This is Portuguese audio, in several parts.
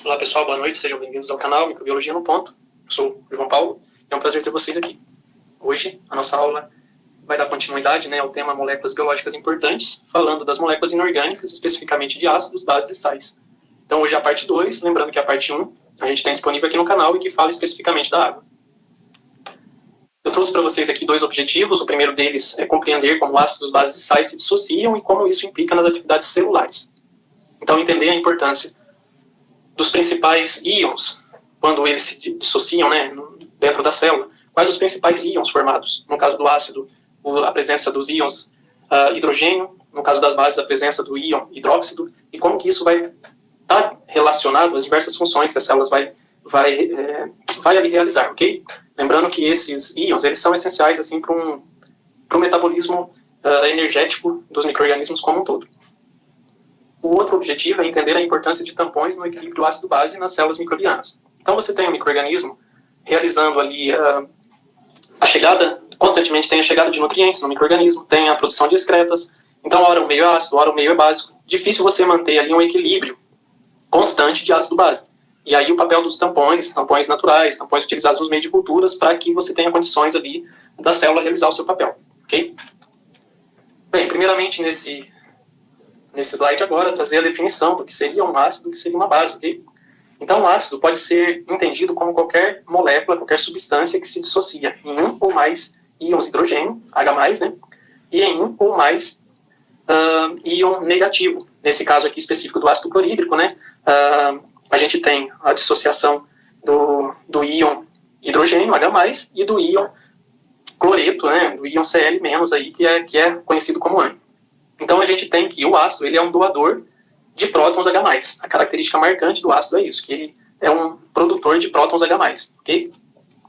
Olá pessoal, boa noite, sejam bem-vindos ao canal Microbiologia no Ponto. Eu sou o João Paulo, é um prazer ter vocês aqui. Hoje a nossa aula vai dar continuidade ao tema moléculas biológicas importantes, falando das moléculas inorgânicas, especificamente de ácidos, bases e sais. Então hoje é a parte 2, lembrando que a parte 1 a gente tem disponível aqui no canal e que fala especificamente da água. Eu trouxe para vocês aqui dois objetivos. O primeiro deles é compreender como ácidos, bases e sais se dissociam e como isso implica nas atividades celulares. Então entender a importância dos principais íons, quando eles se dissociam dentro da célula, quais os principais íons formados. No caso do ácido, a presença dos íons hidrogênio, no caso das bases, a presença do íon hidróxido, e como que isso vai estar relacionado às diversas funções que as células vai ali realizar, ok? Lembrando que esses íons, eles são essenciais assim, para o metabolismo energético dos micro-organismos como um todo. O outro objetivo é entender a importância de tampões no equilíbrio ácido-base nas células microbianas. Então você tem um micro-organismo realizando ali constantemente tem a chegada de nutrientes no micro-organismo, tem a produção de excretas, então ora o meio é ácido, ora o meio é básico. Difícil você manter ali um equilíbrio constante de ácido-base. E aí o papel dos tampões naturais, tampões utilizados nos meios de culturas, para que você tenha condições ali da célula realizar o seu papel, ok? Bem, primeiramente nesse slide agora, trazer a definição do que seria um ácido e do que seria uma base, ok? Então, o ácido pode ser entendido como qualquer molécula, qualquer substância que se dissocia em um ou mais íons hidrogênio, H+, e em um ou mais íon negativo. Nesse caso aqui específico do ácido clorídrico, a gente tem a dissociação do íon hidrogênio, H+, e do íon cloreto, do íon Cl-, aí, que é conhecido como ânion. Então, a gente tem que o ácido ele é um doador de prótons H+. A característica marcante do ácido é isso, que ele é um produtor de prótons H+, ok?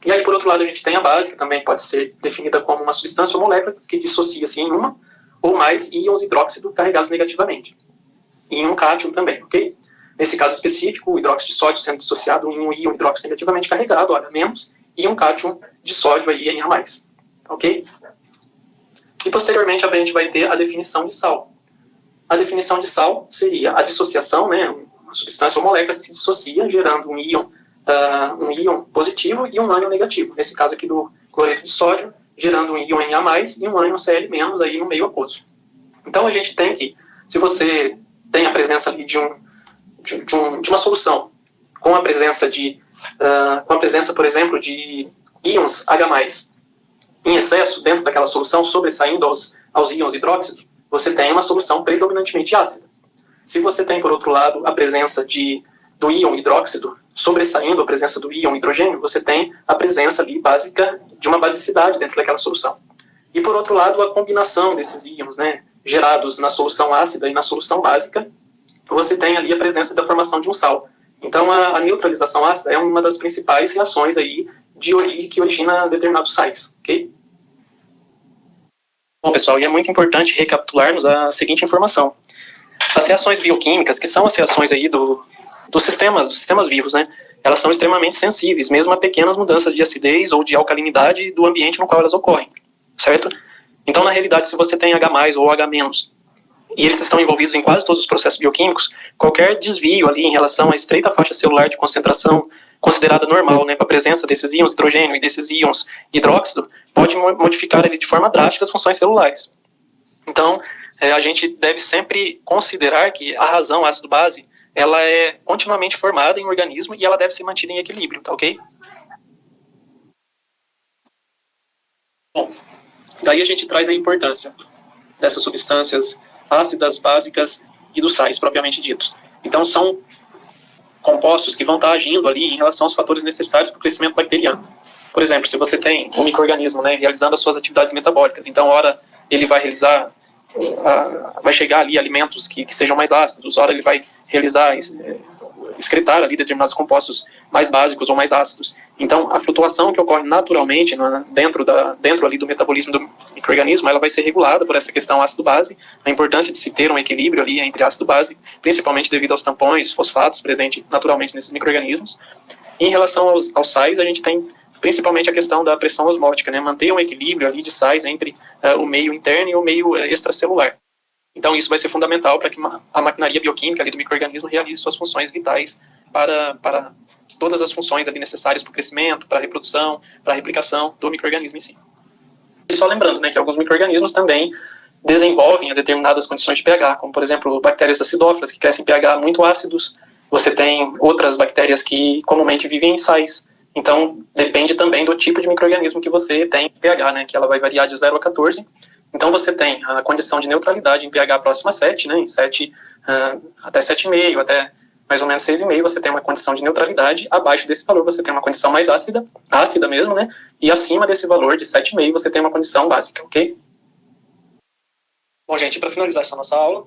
E aí, por outro lado, a gente tem a base, que também pode ser definida como uma substância ou molécula que dissocia-se em uma ou mais íons hidróxido carregados negativamente. E em um cátion também, ok? Nesse caso específico, o hidróxido de sódio sendo dissociado em um íon hidróxido negativamente carregado, H-, e um cátion de sódio, aí, Na+, ok? E posteriormente a gente vai ter a definição de sal. A definição de sal seria a dissociação, uma substância ou molécula que se dissocia, gerando um íon positivo e um ânion negativo. Nesse caso aqui do cloreto de sódio, gerando um íon Na+, e um ânion Cl- aí no meio aquoso. Então a gente tem que, se você tem a presença ali de uma solução com a presença por exemplo, de íons H+, em excesso dentro daquela solução, sobressaindo aos íons hidróxido, você tem uma solução predominantemente ácida. Se você tem, por outro lado, a presença do íon hidróxido sobressaindo a presença do íon hidrogênio, você tem a presença ali básica de uma basicidade dentro daquela solução. E, por outro lado, a combinação desses íons, gerados na solução ácida e na solução básica, você tem ali a presença da formação de um sal. Então, a neutralização ácida é uma das principais reações aí que origina determinados sais, ok? Bom, pessoal, e é muito importante recapitularmos a seguinte informação. As reações bioquímicas, que são as reações aí dos sistemas vivos, elas são extremamente sensíveis, mesmo a pequenas mudanças de acidez ou de alcalinidade do ambiente no qual elas ocorrem, certo? Então, na realidade, se você tem H+, ou H-, e eles estão envolvidos em quase todos os processos bioquímicos, qualquer desvio ali em relação à estreita faixa celular de concentração considerada normal, para a presença desses íons hidrogênio e desses íons hidróxido, pode modificar ali de forma drástica as funções celulares. Então, a gente deve sempre considerar que a razão ácido-base, ela é continuamente formada em um organismo e ela deve ser mantida em equilíbrio, tá ok? Bom, daí a gente traz a importância dessas substâncias ácidas, básicas e dos sais, propriamente ditos. Então, são compostos que vão estar agindo ali em relação aos fatores necessários para o crescimento bacteriano. Por exemplo, se você tem um micro-organismo realizando as suas atividades metabólicas, então, ora ele vai realizar, vai chegar ali alimentos que sejam mais ácidos, ora ele vai realizar, excretar ali determinados compostos mais básicos ou mais ácidos. Então, a flutuação que ocorre naturalmente dentro ali do metabolismo do micro-organismo, ela vai ser regulada por essa questão ácido-base, a importância de se ter um equilíbrio ali entre ácido-base, principalmente devido aos tampões, fosfatos presentes naturalmente nesses micro-organismos. Em relação aos sais, a gente tem principalmente a questão da pressão osmótica, manter um equilíbrio ali de sais entre o meio interno e o meio extracelular. Então, isso vai ser fundamental para que a maquinaria bioquímica ali do micro-organismo realize suas funções vitais para todas as funções ali necessárias para o crescimento, para a reprodução, para a replicação do micro-organismo em si. E só lembrando, né, que alguns micro-organismos também desenvolvem a determinadas condições de pH, como por exemplo bactérias acidófilas que crescem em pH muito ácidos. Você tem outras bactérias que comumente vivem em sais. Então depende também do tipo de micro-organismo que você tem em pH, né, que ela vai variar de 0 a 14. Então você tem a condição de neutralidade em pH próximo a 7, né, em 7 até 7,5, até mais ou menos 6,5, você tem uma condição de neutralidade. Abaixo desse valor você tem uma condição mais ácida mesmo, né, e acima desse valor de 7,5 você tem uma condição básica, ok? Bom, gente, para finalizar essa nossa aula,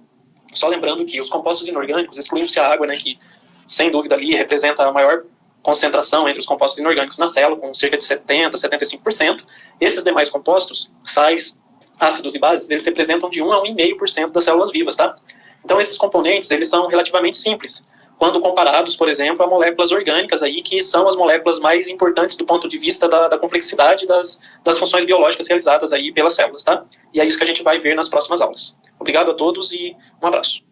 só lembrando que os compostos inorgânicos, excluindo-se a água, né, que sem dúvida ali representa a maior concentração entre os compostos inorgânicos na célula, com cerca de 70%, 75%, esses demais compostos, sais, ácidos e bases, eles representam de 1 a 1,5% das células vivas, tá? Então esses componentes, eles são relativamente simples, quando comparados, por exemplo, a moléculas orgânicas aí, que são as moléculas mais importantes do ponto de vista da complexidade das funções biológicas realizadas aí pelas células, tá? E é isso que a gente vai ver nas próximas aulas. Obrigado a todos e um abraço.